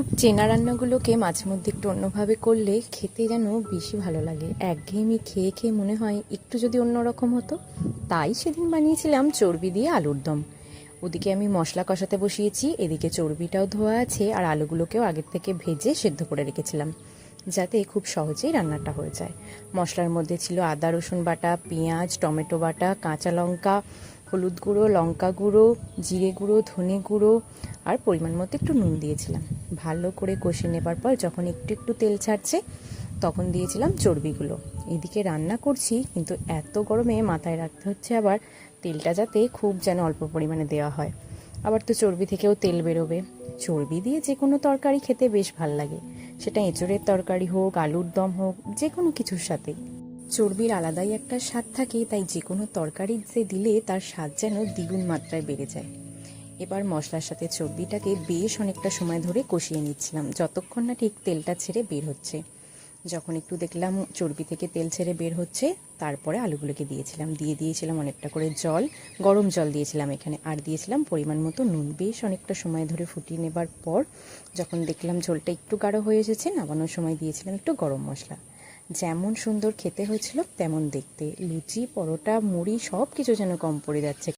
খুব চেনা রান্নাগুলোকে মাঝে মধ্যে একটু অন্যভাবে করলে খেতে যেন বেশি ভালো লাগে। একঘেয়েমি খেয়ে খেয়ে মনে হয় একটু যদি অন্যরকম হতো। তাই সেদিন বানিয়েছিলাম চর্বি দিয়ে আলুর দম। ওদিকে আমি মশলা কষাতে বসিয়েছি, এদিকে চর্বিটাও ধোয়া আছে আর আলুগুলোকেও আগের থেকে ভেজে সেদ্ধ করে রেখেছিলাম, যাতে খুব সহজেই রান্নাটা হয়ে যায়। মশলার মধ্যে ছিল আদা রসুন বাটা, পেঁয়াজ, টমেটো বাটা, কাঁচা লঙ্কা, হলুদ গুঁড়ো, লঙ্কা গুঁড়ো, জিরে গুঁড়ো, ধনে গুঁড়ো আর পরিমাণ মতো একটু নুন দিয়েছিলাম। ভালো করে কষিয়ে নেবার পর যখন একটু একটু তেল ছাড়ছে তখন দিয়েছিলাম চর্বিগুলো। এদিকে রান্না করছি, কিন্তু এত গরমে মাথায় রাখতে হচ্ছে আবার তেলটা যাতে খুব যেন অল্প পরিমাণে দেওয়া হয়। আবার তো চর্বি থেকেও তেল বেরোবে। চর্বি দিয়ে যে কোনো তরকারি খেতে বেশ ভাল লাগে, সেটা এঁচোড়ের তরকারি হোক, আলুর দম হোক, যে কোনো কিছুর সাথে চর্বির আলাদাই একটা স্বাদ থাকে। তাই যে কোনো তরকারিতে দিলে তার স্বাদ যেন দ্বিগুণ মাত্রায় বেড়ে যায়। এবার মশলার সাথে চর্বিটাকে বেশ অনেকটা সময় ধরে কষিয়ে নিচ্ছিলাম, যতক্ষণ না ঠিক তেলটা ছেড়ে বের হচ্ছে। যখন একটু দেখলাম চর্বি থেকে তেল ছেড়ে বের হচ্ছে, তারপরে আলুগুলোকে দিয়েছিলাম অনেকটা করে জল, গরম জল দিয়েছিলাম এখানে, আর দিয়েছিলাম পরিমাণ মতো নুন। বেশ অনেকটা সময় ধরে ফুটিয়ে নেবার পর যখন দেখলাম ঝোলটা একটু গাঢ় হয়ে এসেছে, নামানোর সময় দিয়েছিলাম একটু গরম মশলা। যেমন সুন্দর খেতে হয়েছিল তেমন দেখতে। লুচি, পরোটা, মুড়ি সব কিছু যেন কম পড়ে যাচ্ছে।